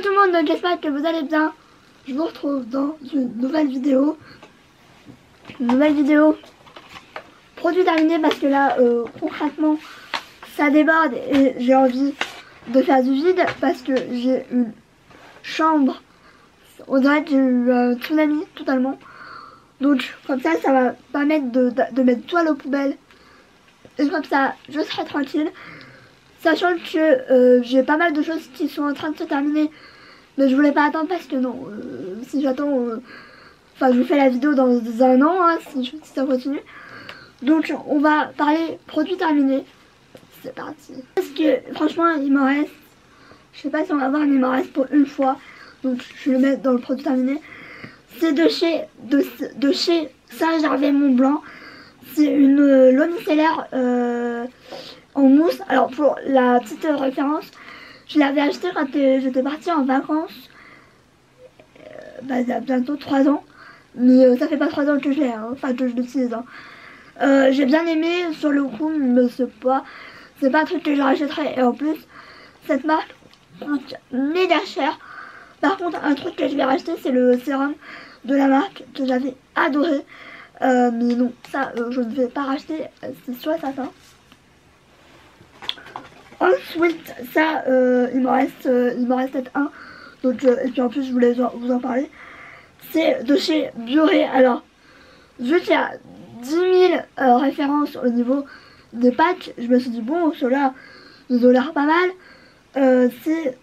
tout le monde, j'espère que vous allez bien. Je vous retrouve dans une nouvelle vidéo. Produit terminé parce que là, concrètement, ça déborde et j'ai envie de faire du vide parce que j'ai une chambre. On dirait que j'ai eu un tsunami totalement. Donc comme ça va permettre de mettre tout à la poubelle. Et comme ça, je serai tranquille. Sachant que j'ai pas mal de choses qui sont en train de se terminer. Mais je voulais pas attendre parce que non, si j'attends, enfin je vous fais la vidéo dans un an, hein, si ça continue. Donc on va parler produit terminé. C'est parti. Parce que franchement il m'en reste, je sais pas si on va voir, mais il m'en reste pour une fois. Donc je vais le mettre dans le produit terminé. C'est de chez Saint-Gervais-Mont-Blanc. C'est une l'eau micellaire en mousse. Alors pour la petite référence, je l'avais acheté quand j'étais partie en vacances. Il y a bientôt 3 ans. Mais ça fait pas 3 ans que je l'ai, hein, enfin que je l'utilise. Hein. J'ai bien aimé sur le coup, mais c'est pas un truc que je rachèterais. Et en plus, cette marque coûte méga cher. Par contre, un truc que je vais racheter, c'est le sérum de la marque que j'avais adoré. Mais non, ça je ne vais pas racheter, c'est sûr et certain. Ensuite, ça il m'en reste peut-être un. Donc, et puis en plus je voulais vous en parler. C'est de chez Bioré. Alors, vu qu'il y a 10 000 références au niveau des packs, je me suis dit bon, ceux-là ils ont l'air pas mal. C'est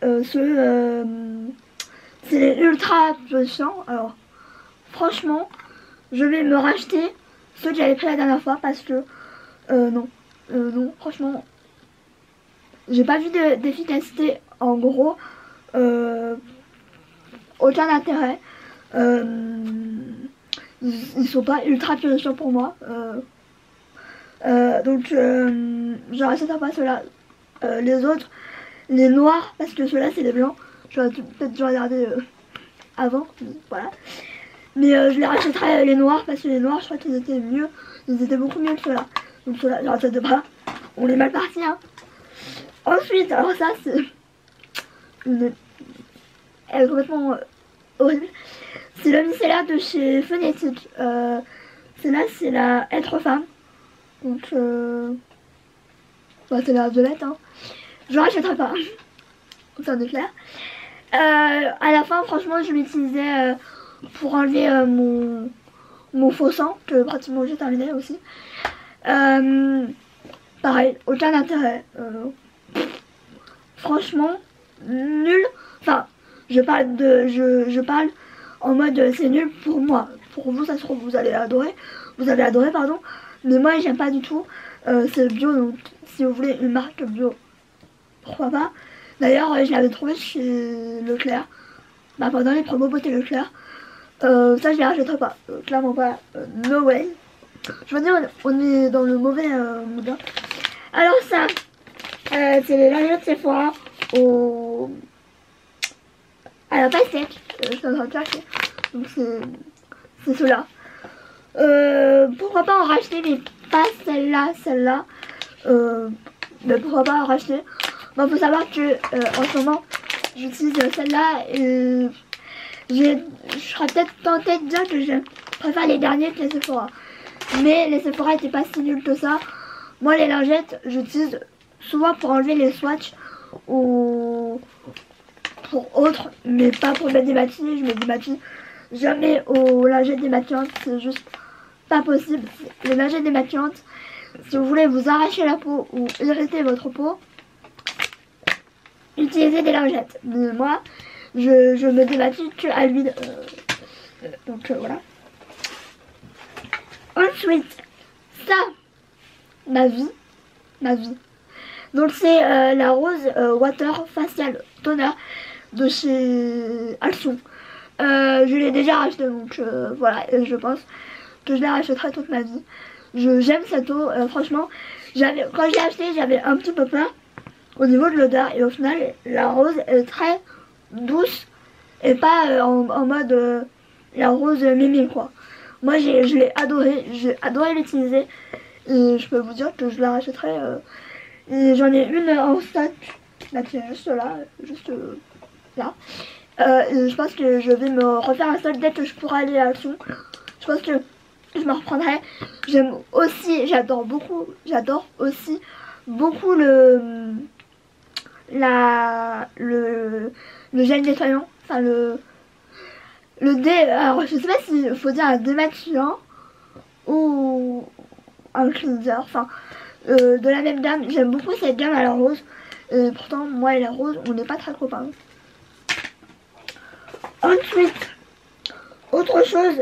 les ultra puissants. Alors franchement, je vais me racheter ceux que j'avais pris la dernière fois parce que non, franchement, j'ai pas vu d'efficacité. En gros, aucun intérêt. Ils sont pas ultra puissants pour moi. Donc je rachèterai pas ceux-là. Les autres, les noirs, parce que ceux-là c'est les blancs. J'aurais peut-être dû regarder avant, voilà. Mais je les rachèterai les noirs parce que les noirs je crois qu'ils étaient mieux. Ils étaient beaucoup mieux que ceux-là. Donc ceux-là je rachète pas. On est mal parti, hein. Ensuite, alors ça c'est elle est complètement horrible. C'est le micellaire de chez Phonétique. Celle-là c'est la Être Femme. Donc bah, c'est la violette, hein. Je rachèterai pas. Ça c'est clair. À la fin, franchement, je l'utilisais pour enlever mon faux sang, que pratiquement j'ai terminé aussi. Pareil, aucun intérêt. Franchement, nul. Enfin, je parle en mode c'est nul pour moi. Pour vous, ça se trouve, vous allez adorer. Vous avez adoré, pardon. Mais moi, j'aime pas du tout. C'est bio, donc si vous voulez une marque bio, pourquoi pas. D'ailleurs, je l'avais trouvé chez Leclerc. Bah, pendant les promos beauté Leclerc. Ça, je les rachèterai pas. Clairement pas. No way. Je veux dire, on est dans le mauvais mood. Hein. Alors, ça, c'est les lingettes Sephora à la pastèque. Je suis en train de chercher. Donc, c'est ceux-là. Pourquoi pas en racheter, mais pas celle-là. Mais pourquoi pas en racheter. Bon, faut savoir que en ce moment j'utilise celle-là et je serais peut-être tentée de dire que je préfère les derniers que les Sephora. Mais les Sephora étaient pas si nuls que ça. Moi les lingettes j'utilise souvent pour enlever les swatchs ou pour autres, mais pas pour mettre des maquilles. Je mets des maquilles jamais aux lingettes démaquillantes, c'est juste pas possible. Les lingettes démaquillantes, si vous voulez vous arracher la peau ou irriter votre peau, utilisez des lingettes. Mais moi, je me démaquille que à l'huile. Donc voilà. Ensuite, ça, ma vie. Donc c'est la Rose Water Facial Toner de chez Action. Je l'ai déjà racheté, donc voilà. Et je pense que je la rachèterai toute ma vie. J'aime cette eau, franchement. Quand je l'ai acheté, j'avais un petit peu peur au niveau de l'odeur, et au final la rose est très douce et pas en mode la rose mémé quoi. Moi je l'ai adoré, j'ai adoré l'utiliser et je peux vous dire que je la rachèterai. Et j'en ai une en stock là qui est juste là, Je pense que je vais me refaire un seul dès que je pourrai aller à Action. Je pense que je me reprendrai. J'aime aussi, j'adore aussi beaucoup le gel nettoyant. Enfin le dé. Alors je sais pas s'il faut dire un démaquillant ou un cleanser. Enfin de la même gamme. J'aime beaucoup cette gamme à la rose. Pourtant moi et la rose on n'est pas très copains. Ensuite, autre chose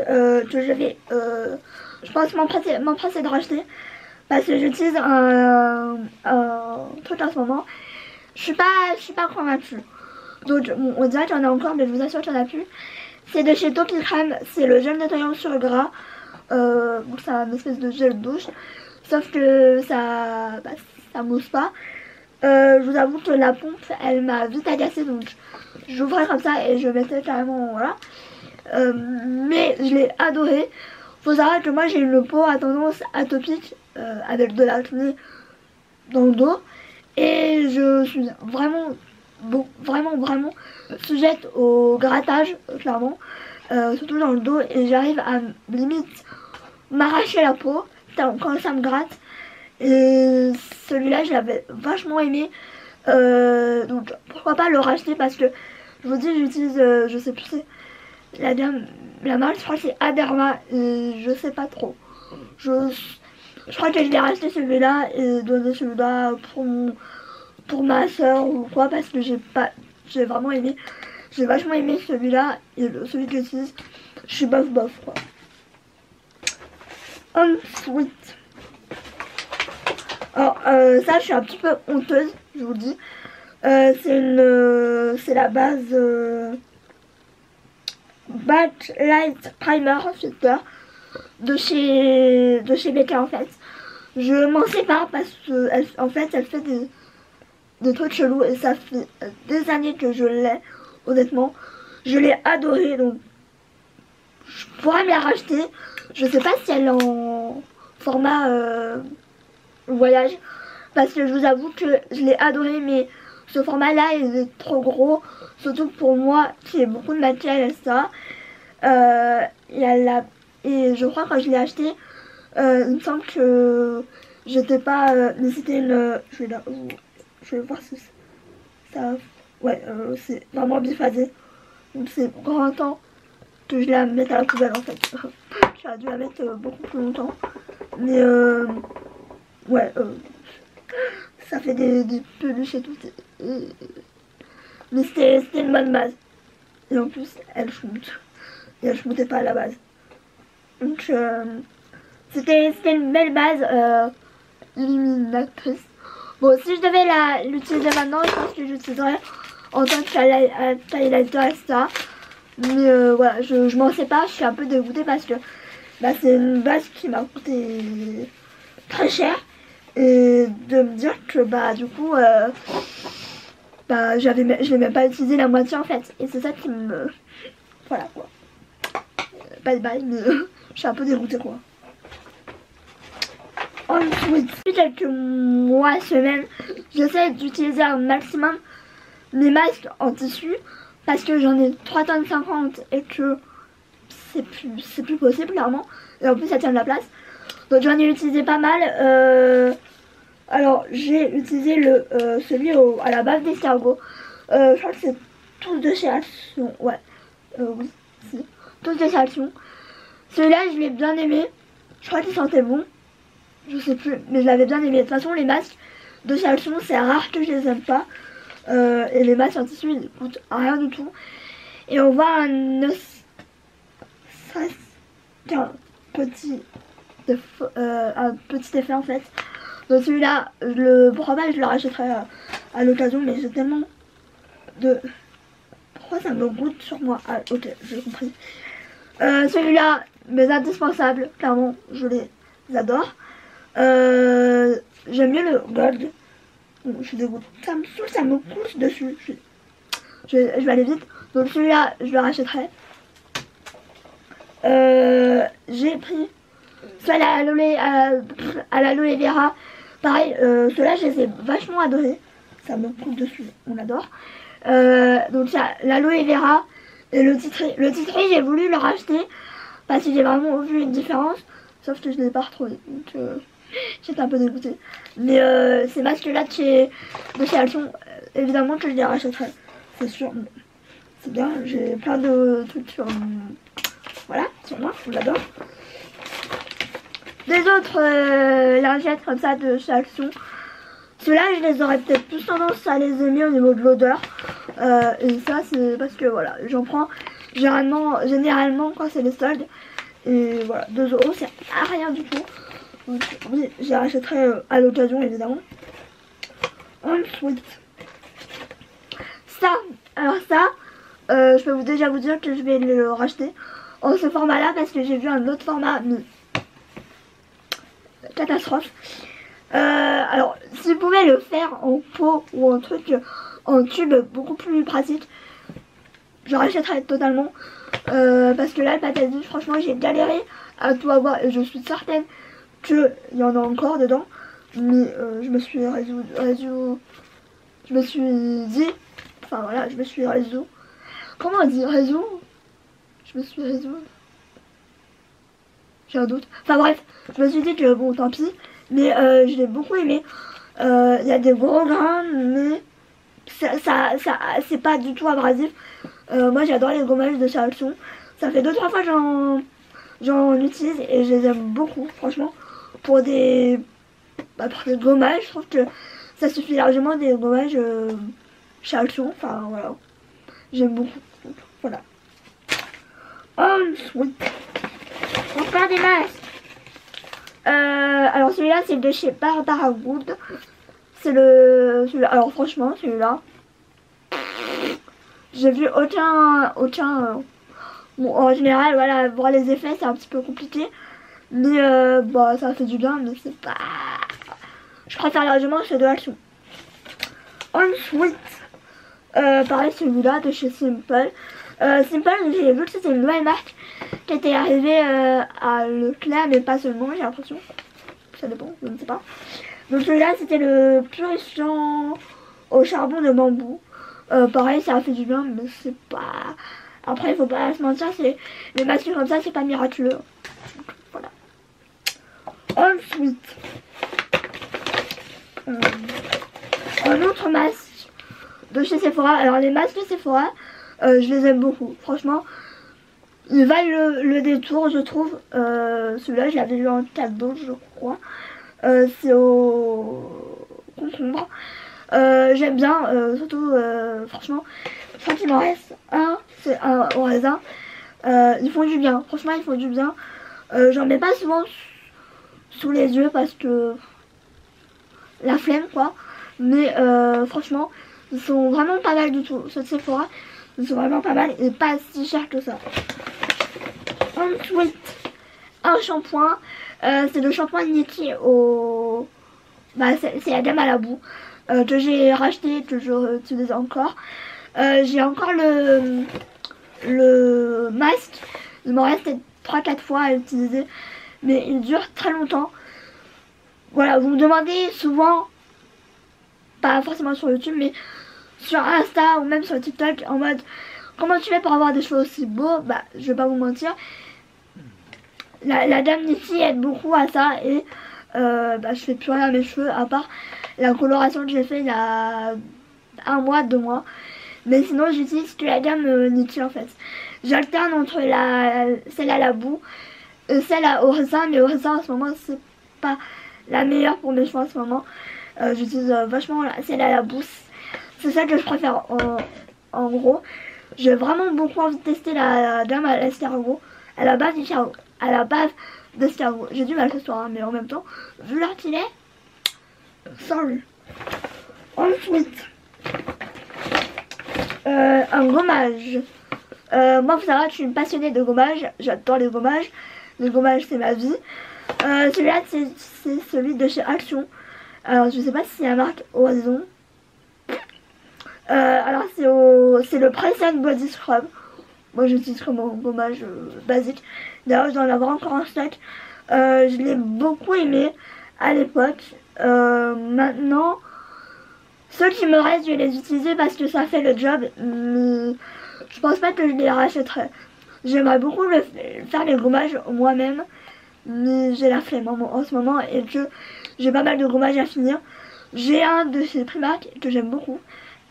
que je vais, je pense m'empresser de racheter parce que j'utilise un truc en ce moment. Je suis pas convaincue. Donc bon, on dirait qu'il y en a encore, mais je vous assure qu'il y en a plus. C'est de chez Topi Crème, c'est le gel nettoyant sur gras. Bon, c'est un espèce de gel douche, sauf que ça mousse pas. Je vous avoue que la pompe, elle m'a vite agacée, donc j'ouvrais comme ça et je mettais carrément, voilà. Mais je l'ai adoré. Faut savoir que moi j'ai une peau à tendance atopique avec de l'acné dans le dos et je suis vraiment sujette au grattage, clairement, surtout dans le dos, et j'arrive à limite m'arracher la peau quand ça me gratte. Et celui-là je l'avais vachement aimé, donc pourquoi pas le racheter, parce que je vous dis j'utilise, je sais plus c'est la gamme, la marque je crois que c'est Aderma et je sais pas trop. Je crois que je vais racheter celui-là et donner celui-là pour ma soeur ou quoi, parce que j'ai vraiment aimé, j'ai vachement aimé celui-là et celui que j'utilise je suis bof quoi. Ensuite, alors ça je suis un petit peu honteuse, je vous le dis. C'est la base Backlight Primer Filter de chez Becca en fait. Je m'en sépare parce que en fait elle fait des trucs chelous et ça fait des années que je l'ai, honnêtement. Je l'ai adorée, donc je pourrais me la racheter. Je sais pas si elle est en format voyage, parce que je vous avoue que je l'ai adoré, mais ce format là il est trop gros, surtout pour moi qui ai beaucoup de maquillage et ça. Et je crois que quand je l'ai acheté, il me semble que j'étais pas, mais c'était une, je vais voir si ça, ouais, c'est vraiment biphasé, donc c'est grand temps que je la mette à la poubelle en fait. J'aurais dû la mettre beaucoup plus longtemps, mais ouais, ça fait des peluches et tout, mais c'était une bonne base, et en plus elle schmoute, et elle schmoutait pas à la base, donc c'était une belle base illuminatrice. Bon, si je devais l'utiliser maintenant, je pense que j'utiliserais en tant qu'highlighter, etc. Mais voilà, je m'en sais pas, je suis un peu dégoûtée parce que c'est une base qui m'a coûté très cher. Et de me dire que du coup, je vais même pas utiliser la moitié en fait. Et c'est ça qui me... Voilà quoi. Bye bye, mais je suis un peu dégoûtée quoi. Ensuite, depuis quelques mois, semaines, j'essaie d'utiliser un maximum mes masques en tissu parce que j'en ai 3,50 tonnes et que c'est plus possible clairement, et en plus ça tient de la place, donc j'en ai utilisé pas mal. Alors j'ai utilisé celui à la base d'escargot, je crois que c'est tous de chez Action, ouais, oui, si, tous de chez Action. Celui-là je l'ai bien aimé, je crois qu'il sentait bon, je sais plus, mais je l'avais bien aimé. De toute façon les masques de chez Action c'est rare que je les aime pas, et les masques en tissu ils coûtent rien du tout. Et on voit un petit effet en fait. Donc celui-là, pourquoi pas je le rachèterai à l'occasion, mais j'ai tellement de... Pourquoi ça me goûte sur moi? Ah ok, j'ai compris. Celui-là, mes indispensables, clairement, je les adore. J'aime mieux le gold. Bon, je suis dégoûtée. Ça me saoule, ça me pousse dessus. Je vais aller vite. Donc celui-là, je le rachèterai. J'ai pris soit à l'aloe vera. Pareil, ceux-là, je les ai vachement adorés. Ça me coule dessus, on adore. Donc il y a l'aloe vera et le titri. Le titri, j'ai voulu le racheter parce que j'ai vraiment vu une différence, sauf que je ne l'ai pas retrouvé. Donc j'étais un peu dégoûtée. Mais ces masques-là de chez Alton, évidemment que je les rachèterai. C'est sûr. C'est bien, j'ai plein de trucs sur... Voilà, sur moi, je l'adore. Des autres lingettes comme ça de chez Action. Ceux-là, je les aurais peut-être plus tendance à les aimer au niveau de l'odeur. Et ça, c'est parce que voilà, j'en prends généralement quand c'est les soldes. Et voilà, 2 €, c'est rien du tout. Donc, oui, je les rachèterai à l'occasion, évidemment. Ensuite, ça, alors ça, je peux déjà vous dire que je vais le racheter en ce format-là parce que j'ai vu un autre format, mais catastrophe. Alors, si vous pouvez le faire en pot ou en truc, en tube beaucoup plus pratique, je rachèterai totalement. Parce que là, le pâte à vide, franchement, j'ai galéré à tout avoir et je suis certaine qu'il y en a encore dedans. Mais je me suis je me suis dit, enfin voilà, je me suis résolu. Comment on dit résolu? Je me suis résolu. J'ai un doute. Enfin bref, je me suis dit que bon, tant pis. Mais je l'ai beaucoup aimé. Il y a des gros grains, mais c'est pas du tout abrasif. Moi j'adore les gommages de chez Action. Ça fait 2-3 fois que j'en utilise et je les aime beaucoup, franchement. Pour des gommages, je trouve que ça suffit largement des gommages chez Action. Enfin voilà, j'aime beaucoup. Donc, voilà. Ensuite, pour faire des masques. Alors celui-là c'est de chez Barbara Wood. C'est celui-là. Alors franchement celui-là, j'ai vu aucun bon, en général voilà, voir les effets c'est un petit peu compliqué. Mais bah ça fait du bien, mais c'est pas... Je préfère largement ceux de Action. Ensuite, pareil celui-là de chez Simple. Simple, j'ai vu que c'était une nouvelle marque qui était arrivée à Leclerc, mais pas seulement, j'ai l'impression. Ça dépend, je ne sais pas. Donc celui-là, c'était le purifiant au charbon de bambou. Pareil, ça a fait du bien, mais c'est pas... Après, il faut pas se mentir, les masques comme ça, c'est pas miraculeux. Donc, voilà. Ensuite, un autre masque de chez Sephora. Alors les masques de Sephora, je les aime beaucoup, franchement. Ils valent le détour, je trouve. Celui-là, je l'avais eu en cadeau, je crois. C'est au concombre. J'aime bien, surtout, franchement, je crois qu'il m'en reste un. C'est un au raisin. Ils font du bien, franchement, ils font du bien. J'en mets pas souvent sous les yeux parce que la flemme, quoi. Mais franchement, ils sont vraiment pas mal du tout. Ceux de Sephora, ils sont vraiment pas mal et pas si cher que ça. Ensuite, un shampoing. C'est le shampoing Niki au... Bah, c'est la gamme à la boue. Que j'ai racheté, que je utilise encore. J'ai encore le masque. Il m'en reste 3-4 fois à utiliser. Mais il dure très longtemps. Voilà, vous me demandez souvent, pas forcément sur YouTube, mais sur Insta ou même sur TikTok, en mode comment tu fais pour avoir des cheveux aussi beaux? Bah, je vais pas vous mentir. La dame d'ici aide beaucoup à ça et bah, je fais plus rien à mes cheveux à part la coloration que j'ai fait il y a 1 mois, 2 mois. Mais sinon j'utilise que la gamme Niki en fait. J'alterne entre celle à la boue, celle au raisin, mais au raisin en ce moment c'est pas la meilleure pour mes cheveux en ce moment. J'utilise vachement celle à la boue. C'est ça que je préfère en gros. J'ai vraiment beaucoup envie de tester la gamme à l'escargot, à la base d'escargot. J'ai du mal ce soir, hein, mais en même temps, vu l'heure qu'il est, sorry. Ensuite, un gommage. Moi, faut savoir que je suis une passionnée de gommage. J'adore les gommages. Les gommages, c'est ma vie. Celui-là, c'est celui de chez Action. Alors, je sais pas si c'est la marque Horizon. Alors, c'est le Press and Body Scrub. Moi, j'utilise comme un gommage basique. D'ailleurs, je dois en avoir encore un stock. Je l'ai beaucoup aimé à l'époque. Maintenant, Ceux qui me restent, je vais les utiliser parce que ça fait le job. Mais je pense pas que je les rachèterai. J'aimerais beaucoup faire les gommages moi-même. Mais j'ai la flemme en ce moment et que j'ai pas mal de gommages à finir. J'ai un de ces Primark que j'aime beaucoup,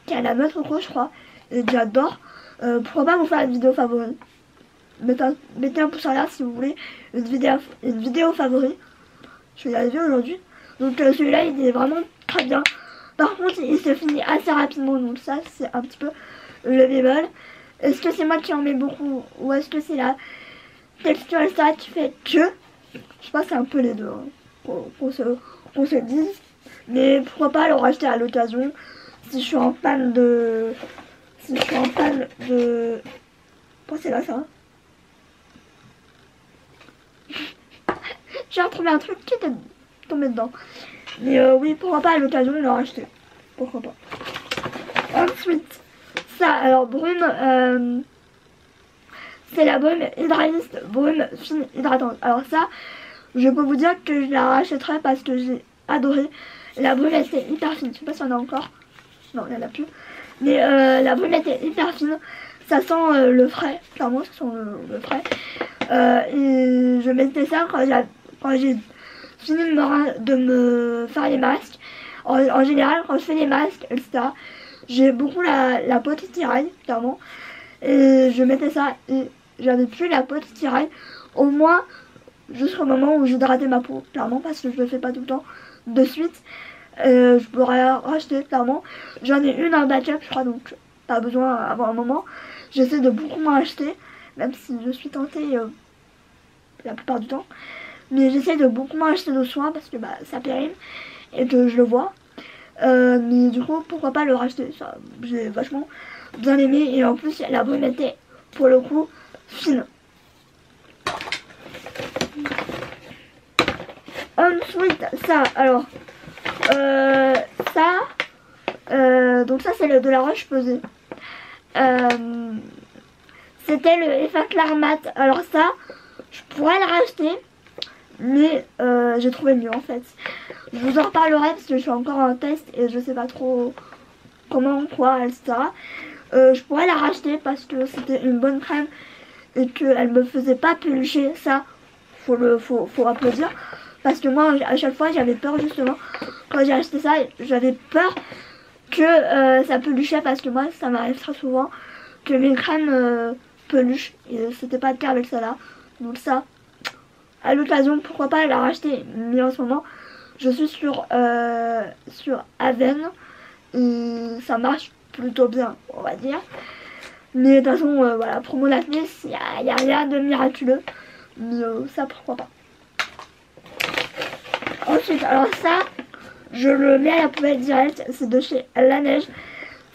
qui a la note Coco je crois, et que j'adore. Pourquoi pas vous faire une vidéo favorite. Mettez un pouce en l'air si vous voulez une vidéo favorite. Je vais y arriver aujourd'hui. Donc celui-là il est vraiment très bien. Par contre il se finit assez rapidement, donc ça c'est un petit peu le bémol. Est-ce que c'est moi qui en mets beaucoup ou est-ce que c'est la texture ça qui fait que je pense que c'est un peu les deux hein, qu'on se dise. Mais pourquoi pas le racheter à l'occasion si je suis en panne de... Si je suis en panne de... Pourquoi c'est là ça? J'ai retrouvé un truc qui était tombé dedans. Mais oui, pourquoi pas à l'occasion le racheter. Pourquoi pas. Ensuite, ça, alors brume... c'est la brume hydraliste, brume fine hydratante. Alors ça, je peux vous dire que je la rachèterai parce que j'ai adoré. La brume était hyper fine, je sais pas si on a encore. Non, il n'y en a plus. Mais la brume était hyper fine. Ça sent le frais, clairement ça sent le frais. Et je mettais ça quand j'ai fini de me faire les masques. En général, quand je fais les masques, etc., j'ai beaucoup la peau qui tiraille, clairement. Et je mettais ça et j'avais plus la peau qui tiraille. Au moins jusqu'au moment où j'hydratais ma peau, clairement, parce que je le fais pas tout le temps de suite. Je pourrais racheter, clairement. J'en ai une en backup, je crois, donc pas besoin avant un moment. J'essaie de beaucoup m'en acheter, même si je suis tentée la plupart du temps. Mais j'essaie de beaucoup m'en acheter de soins parce que bah, ça périme et que je le vois. Mais du coup, pourquoi pas le racheter? Ça, j'ai vachement bien aimé et en plus, la brume était pour le coup fine. Ensuite, ça, alors, donc ça c'est le de la Roche-Posay. C'était le Effaclar Clarmat. Alors ça, je pourrais le racheter, mais j'ai trouvé mieux en fait. Je vous en reparlerai parce que je suis encore en test et je sais pas trop comment, quoi, etc. Je pourrais la racheter parce que c'était une bonne crème et qu'elle me faisait pas pelucher. Ça, faut applaudir. Parce que moi, à chaque fois, j'avais peur justement. Quand j'ai acheté ça, j'avais peur que ça peluchait. Parce que moi, ça m'arrive très souvent que mes crèmes peluchent. Et c'était pas le cas avec celle-là. Donc ça, à l'occasion, pourquoi pas la racheter. Mais en ce moment, je suis sur Aven. Et ça marche plutôt bien, on va dire. Mais de toute façon, voilà, promo d'acné, il n'y a rien de miraculeux. Mais ça, pourquoi pas. Ensuite, alors ça, je le mets à la poubelle direct. C'est de chez Laneige.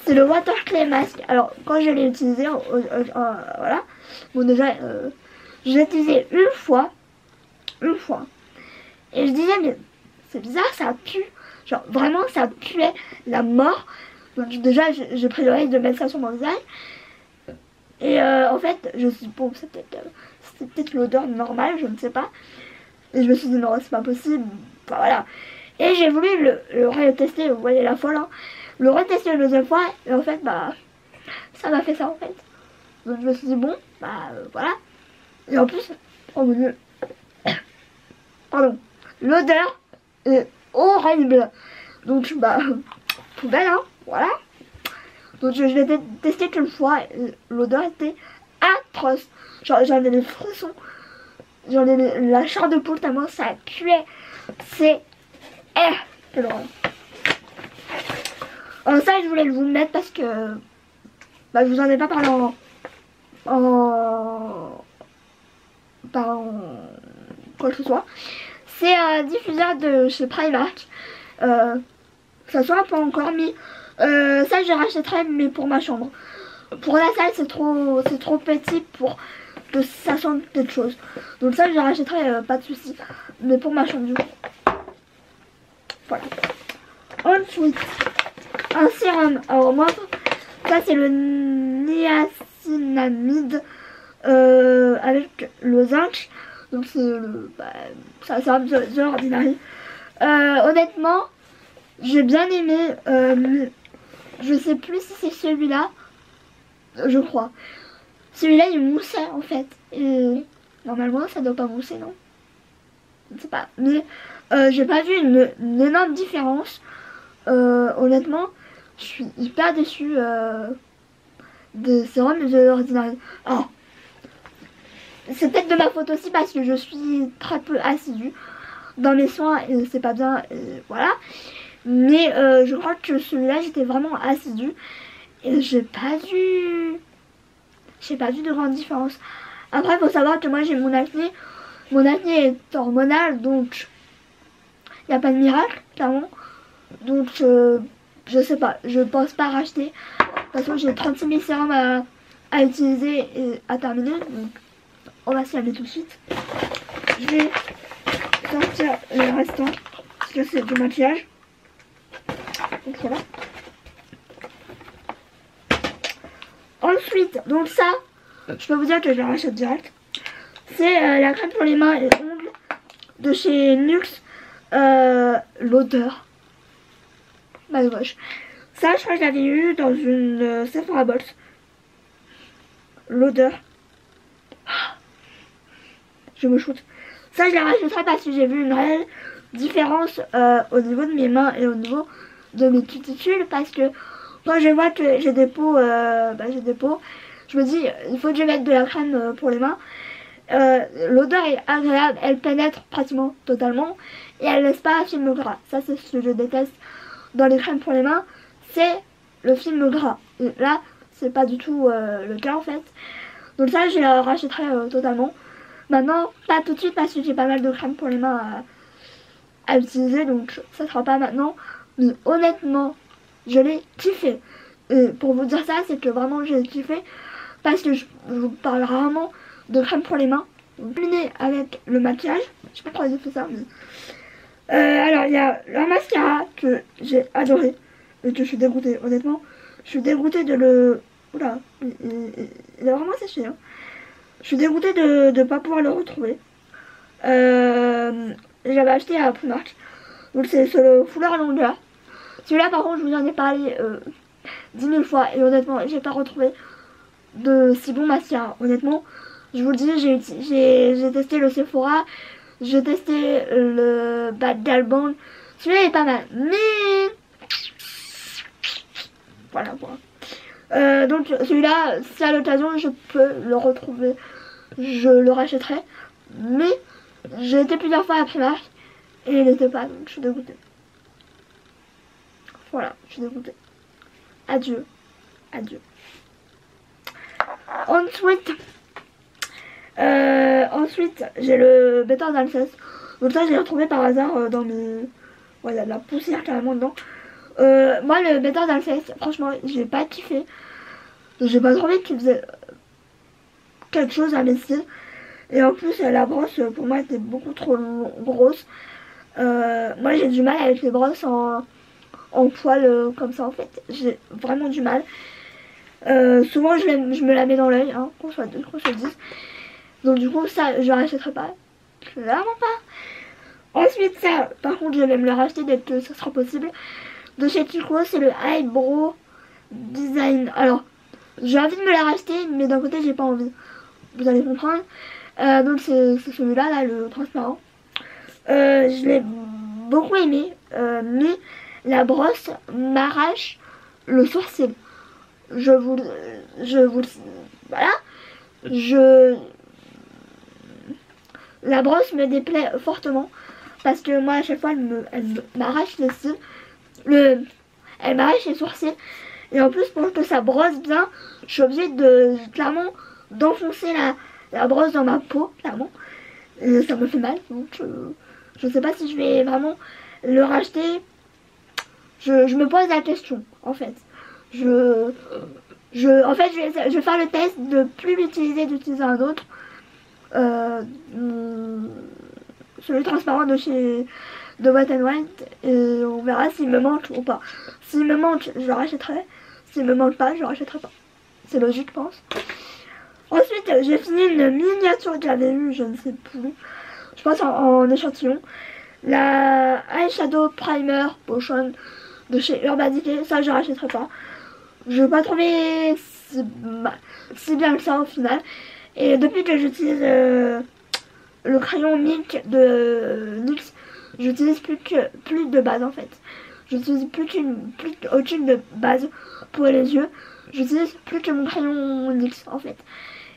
C'est le Water Clay Mask. Alors, quand je l'ai utilisé, voilà. Bon, déjà, je l'ai utilisé une fois. Et je disais, mais c'est bizarre, ça pue. Genre, vraiment, ça puait la mort. Donc, déjà, j'ai pris le risque de mettre ça sur mon visage. Et en fait, je me suis dit, bon, c'est peut-être l'odeur normale, je ne sais pas. Et je me suis dit, non, c'est pas possible. Enfin, voilà. Et j'ai voulu le retester, vous voyez la folle, hein. Le retester une deuxième fois, et en fait, bah, ça m'a fait ça, en fait. Donc, je me suis dit, bon, bah, voilà. Et en plus, oh mon dieu. Pardon. L'odeur est horrible. Donc, bah, poubelle, hein, voilà. Donc, je l'ai testé qu'une fois, et l'odeur était atroce. Genre, j'en ai les frissons. J'en ai la chair de poule tellement ça puait. C'est... quelle horreur. Alors ça, je voulais vous le mettre parce que... bah, je vous en ai pas parlé quoi que ce soit. C'est un diffuseur de chez Primark. Ça soit pas encore mis. Ça, je rachèterai, mais pour ma chambre. Pour la salle, c'est trop petit pour que ça sente quelque chose. Donc ça, je rachèterai, pas de soucis. Mais pour ma chambre, du coup. Voilà. Ensuite, un sérum. Alors moi, ça c'est le niacinamide avec le zinc. Donc c'est le... Bah, ça c'est un peu The Ordinary. Honnêtement, j'ai bien aimé. Je sais plus si c'est celui-là. Je crois. Celui-là il moussait en fait. Et normalement ça doit pas mousser, non? Je sais pas. Mais j'ai pas vu une énorme différence. Honnêtement, je suis hyper déçue de ce rhum de l'ordinaire. Oh, c'est peut-être de ma faute aussi parce que je suis très peu assidue dans mes soins et c'est pas bien, voilà. Mais je crois que celui-là j'étais vraiment assidue et j'ai pas vu de grande différence. Après il faut savoir que moi j'ai mon acné est hormonal, donc il n'y a pas de miracle clairement. Donc je sais pas, je pense pas racheter. De toute façon j'ai 36 000 sérums à utiliser et à terminer, donc on va se calmer tout de suite. Je vais sortir le restant parce que c'est du maquillage. Donc voilà. Ensuite, donc ça, je peux vous dire que je la rachète direct. C'est la crème pour les mains et ongles de chez Nuxe. L'odeur. Bah moche. Ça, je crois que je l'avais eu dans une Sephora Box. L'odeur. Je me shoot. Ça, je la rachèterai parce que j'ai vu une réelle différence au niveau de mes mains et au niveau de mes cuticules. Parce que quand je vois que j'ai des peaux, je me dis, il faut que je mette de la crème pour les mains. L'odeur est agréable, elle pénètre pratiquement totalement et elle laisse pas un film gras. Ça, c'est ce que je déteste dans les crèmes pour les mains, c'est le film gras. Et là, c'est pas du tout le cas en fait. Donc ça, je la rachèterai totalement. Maintenant, pas tout de suite parce que j'ai pas mal de crèmes pour les mains à utiliser, donc ça sera pas maintenant. Mais honnêtement, je l'ai kiffé. Et pour vous dire ça, c'est que vraiment j'ai kiffé parce que je vous parle rarement de crème pour les mains. Terminé avec le maquillage. Je sais pas pourquoi j'ai fait ça, mais alors il y a le mascara que j'ai adoré et que je suis dégoûtée, honnêtement. Je suis dégoûtée de le... Oula, il a vraiment séché, hein. Je suis dégoûtée de ne pas pouvoir le retrouver. J'avais acheté à Primark. Donc c'est le foulard à longueur. Celui-là par contre je vous en ai parlé 10 000 fois et honnêtement j'ai pas retrouvé de si bon mascara. Honnêtement, je vous le dis, j'ai testé le Sephora, j'ai testé le Bad Gal Band. Celui-là est pas mal, mais voilà quoi. Donc celui-là, si à l'occasion je peux le retrouver, je le rachèterai. Mais j'ai été plusieurs fois à Primark et il n'était pas, donc je suis dégoûtée. Voilà, je suis dégoûtée. Adieu, adieu. Ensuite, j'ai le Better Than. Donc ça, j'ai retrouvé par hasard dans mes... Ouais, il y a de la poussière carrément dedans. Moi, le Better Than, franchement, j'ai pas kiffé. J'ai pas trouvé qu'il faisait quelque chose à mes cils. Et en plus, la brosse, pour moi, était beaucoup trop grosse. Moi, j'ai du mal avec les brosses en poil comme ça, en fait. J'ai vraiment du mal. Souvent, je me la mets dans l'œil, hein, qu'on soit 10. Donc du coup, ça, je rachèterai pas. Clairement pas. Ensuite, ça, par contre, je vais me le racheter dès que ça sera possible. De chez Kiko, c'est le Eyebrow Design. Alors, j'ai envie de me la racheter, mais d'un côté, j'ai pas envie. Vous allez comprendre. Donc c'est celui-là, là, le transparent. Je l'ai beaucoup aimé, mais la brosse m'arrache le sourcil. Voilà. La brosse me déplaît fortement parce que moi à chaque fois elle m'arrache les cils, elle m'arrache les sourcils et en plus pour que ça brosse bien, je suis obligée de clairement d'enfoncer la brosse dans ma peau clairement et ça me fait mal, donc je sais pas si je vais vraiment le racheter. Je me pose la question en fait. En fait, je vais faire le test de plus l'utiliser, d'utiliser un autre. Celui transparent de Wet n Wild. Et on verra s'il me manque ou pas. S'il me manque, je le rachèterai. S'il me manque pas, je le rachèterai pas. C'est logique, je pense. Ensuite, j'ai fini une miniature que j'avais eue, je ne sais plus. Je pense en échantillon. La Eyeshadow Primer Potion de chez Urban Decay, ça je rachèterai pas. Je n'ai pas trouvé si bien que ça au final. Et depuis que j'utilise le crayon Milk de NYX, j'utilise plus de base en fait. J'utilise plus aucune de base pour les yeux. J'utilise plus que mon crayon NYX en fait.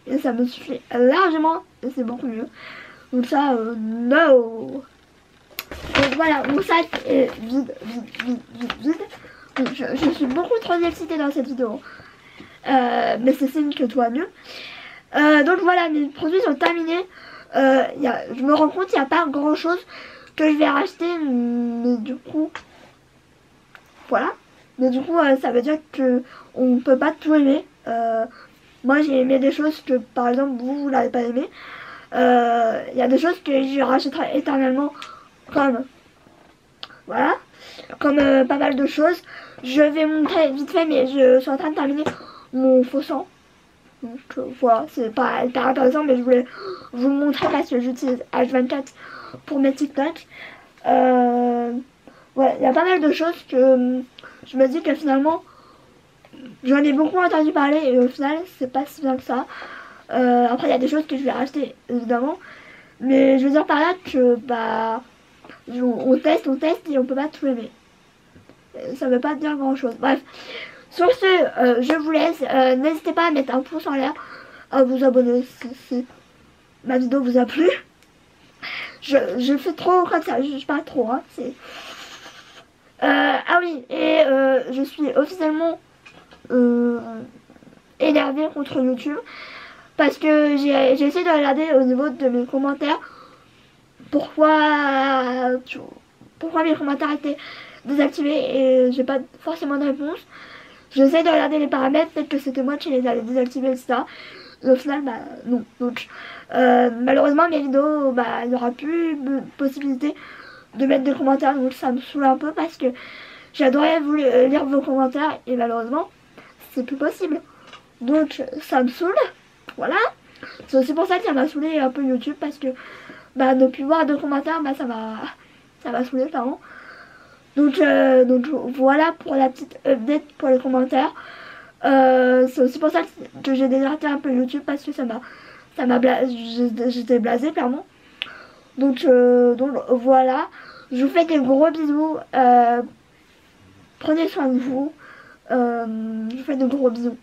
Et ça me suffit largement et c'est beaucoup mieux. Donc ça, no. Donc voilà, mon sac est vide. Donc, je suis beaucoup trop excitée dans cette vidéo. Mais c'est signe que tout va mieux. Donc voilà, mes produits sont terminés. Je me rends compte qu'il n'y a pas grand chose que je vais racheter. Mais du coup, voilà. Mais du coup, ça veut dire qu'on ne peut pas tout aimer. Moi, j'ai aimé des choses que, par exemple, vous n'avez pas aimé. Il y a des choses que je rachèterai éternellement. Comme, voilà. Comme pas mal de choses. Je vais montrer vite fait, mais je suis en train de terminer mon faux sang. Donc voilà, c'est pas hyper intéressant, mais je voulais vous le montrer parce que j'utilise H24 pour mes TikTok. Ouais, il y a pas mal de choses que je me dis que finalement j'en ai beaucoup entendu parler et au final c'est pas si bien que ça. Après il y a des choses que je vais racheter évidemment, mais je veux dire par là que bah on teste et on peut pas tout aimer. Ça veut pas dire grand chose. Bref, sur ce, je vous laisse. N'hésitez pas à mettre un pouce en l'air, à vous abonner si ma vidéo vous a plu. Je fais trop comme ça, je parle trop. Hein, ah oui, et je suis officiellement énervée contre YouTube parce que j'ai essayé de regarder au niveau de mes commentaires pourquoi mes commentaires étaient désactivés et j'ai pas forcément de réponse. J'essaie de regarder les paramètres, peut-être que c'était moi qui les avais désactivés, etc. Et au final, bah non. Donc, malheureusement, mes vidéos, bah, il n'y aura plus de possibilité de mettre des commentaires. Donc, ça me saoule un peu parce que j'adorais vous lire vos commentaires et malheureusement, c'est plus possible. Donc, ça me saoule. Voilà. C'est aussi pour ça que ça m'a saoulé un peu YouTube parce que bah, ne plus voir de commentaires, bah, ça m'a saoulé clairement. Donc voilà pour la petite update pour les commentaires. C'est aussi pour ça que j'ai déserté un peu YouTube parce que j'étais blasée clairement. Donc voilà. Je vous fais des gros bisous. Prenez soin de vous. Je vous fais de gros bisous.